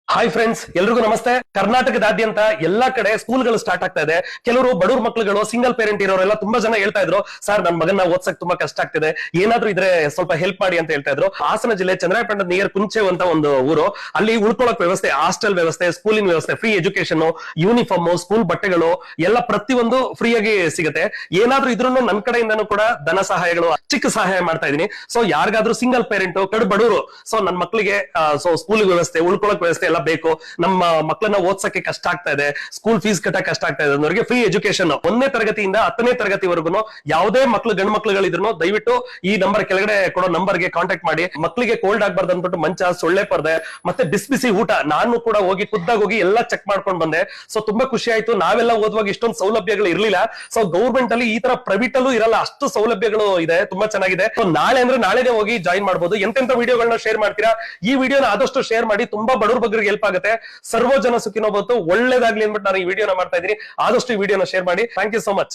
Hi friends, ಎಲ್ರಿಗೂ ನಮಸ್ತೆ. ಕರ್ನಾಟಕದಾದ್ಯಂತ ಎಲ್ಲಾ ಕಡೆ ಸ್ಕೂಲ್ಗಳು ಸ್ಟಾರ್ಟ್ ಆಗ್ತಾ ಇದೆ. ಕೆಲವರು ಬಡವ್ರ ಮಕ್ಳುಗಳು, ಸಿಂಗಲ್ ಪೇರೆಂಟ್ ಇರೋರೆಲ್ಲ ತುಂಬಾ ಜನ ಹೇಳ್ತಾ ಇದ್ರು, ಸರ್ ನನ್ನ ಮಗನ ಓದ್ಸಕ್ ತುಂಬಾ ಕಷ್ಟ ಆಗ್ತಿದೆ, ಏನಾದ್ರೂ ಇದ್ರೆ ಸ್ವಲ್ಪ ಹೆಲ್ಪ್ ಮಾಡಿ ಅಂತ ಹೇಳ್ತಾ ಇದ್ರು. ಹಾಸನ ಜಿಲ್ಲೆ ಚಂದ್ರಾಯಪಟ್ಟಣದ ನಿಯರ್ ಕುಂಚೆವ್ ಅಂತ ಒಂದು ಊರು. ಅಲ್ಲಿ ಉಳ್ಕೊಳಕ್ ವ್ಯವಸ್ಥೆ, ಹಾಸ್ಟೆಲ್ ವ್ಯವಸ್ಥೆ, ಸ್ಕೂಲಿನ ವ್ಯವಸ್ಥೆ, ಫ್ರೀ ಎಜುಕೇಶನ್, ಯೂನಿಫಾರ್ಮ್, ಸ್ಕೂಲ್ ಬಟ್ಟೆಗಳು ಎಲ್ಲ ಪ್ರತಿಯೊಂದು ಫ್ರೀ ಆಗಿ ಸಿಗುತ್ತೆ. ಏನಾದ್ರೂ ಇದ್ರೂ ನನ್ನ ಕಡೆಯಿಂದನೂ ಕೂಡ ಧನ ಸಹಾಯಗಳು, ಚಿಕ್ಕ ಸಹಾಯ ಮಾಡ್ತಾ ಇದೀನಿ. ಸೊ ಯಾರಿಗಾದ್ರೂ ಸಿಂಗಲ್ ಪೇರೆಂಟ್, ಕಡು ಬಡವರು, ಸೊ ನನ್ನ ಮಕ್ಕಳಿಗೆ ಸ್ಕೂಲ್ ವ್ಯವಸ್ಥೆ, ಉಳ್ಕೊಳಕ್ ವ್ಯವಸ್ಥೆ ಎಲ್ಲ ಬೇಕು, ನಮ್ಮ ಮಕ್ಕಳನ್ನ ಓದ್ಸಕ್ಕೆ ಕಷ್ಟ ಆಗ್ತಾ ಇದೆ, ಸ್ಕೂಲ್ ಫೀಸ್ ಕಟ್ಟಕ್ಕೆ ಕಷ್ಟ ಆಗ್ತಾ ಇದೆ ಅನ್ನೋರಿಗೆ ಫ್ರೀ ಎಜುಕೇಶನ್ 1ನೇ ತರಗತಿಯಿಂದ 10ನೇ ತರಗತಿವರೆಗೂ ಯಾವುದೇ ಮಕ್ಕಳು, ಗಂಡು ಮಕ್ಕಳುಗಳಿದ್ರು ದಯವಿಟ್ಟು ಈ ನಂಬರ್ ಕೆಳಗಡೆ ಕೊಡೋ ನಂಬರ್ಗೆ ಕಾಂಟ್ಯಾಕ್ಟ್ ಮಾಡಿ. ಮಕ್ಕಳಿಗೆ ಕೋಲ್ಡ್ ಆಗ್ಬಾರ್ದು ಅಂದ್ಬಿಟ್ಟು ಮಂಚ, ಸೊಳ್ಳೆ ಪರ್ದೆ, ಮತ್ತೆ ಬಿಸಿ ಬಿಸಿ ಊಟ ನಾನು ಕೂಡ ಹೋಗಿ ಖುದ್ದಾಗಿ ಹೋಗಿ ಎಲ್ಲ ಚೆಕ್ ಮಾಡ್ಕೊಂಡು ಬಂದೆ. ಸೊ ತುಂಬಾ ಖುಷಿ ಆಯ್ತು. ನಾವೆಲ್ಲ ಓದುವಾಗ ಇಷ್ಟೊಂದು ಸೌಲಭ್ಯಗಳು ಇರ್ಲಿಲ್ಲ. ಸೊ ಗೌರ್ಮೆಂಟ್ ಅಲ್ಲಿ ಈ ತರ ಪ್ರೈವೇಟ್ ಅಲ್ಲೂ ಇರಲ್ಲ, ಅಷ್ಟು ಸೌಲಭ್ಯಗಳು ಇದೆ, ತುಂಬಾ ಚೆನ್ನಾಗಿದೆ. ಸೊ ನಾಳೆ ಅಂದ್ರೆ ನಾಳೆನೇ ಹೋಗಿ ಜಾಯಿನ್ ಮಾಡಬಹುದು. ಎಂತೆಂತ ವಿಡಿಯೋಗಳನ್ನ ಶೇರ್ ಮಾಡ್ತೀರಾ, ಈ ವಿಡಿಯೋನ ಆದಷ್ಟು ಶೇರ್ ಮಾಡಿ. ತುಂಬಾ ಬಡವ್ರ ಬಗ್ಗೆ ಹೆಲ್ಪ್ ಆಗುತ್ತೆ. ಸರ್ವ ಜನ ಸುಖಿನೋ ಭವಂತು. ಒಳ್ಳೇದಾಗ್ಲಿ ಅಂದ್ಬಿಟ್ಟು ನಾನು ಈ ವಿಡಿಯೋನ ಮಾಡ್ತಾ ಇದ್ದೀನಿ. ಆದಷ್ಟು ಈ ವಿಡಿಯೋನ ಶೇರ್ ಮಾಡಿ. Thank you so much.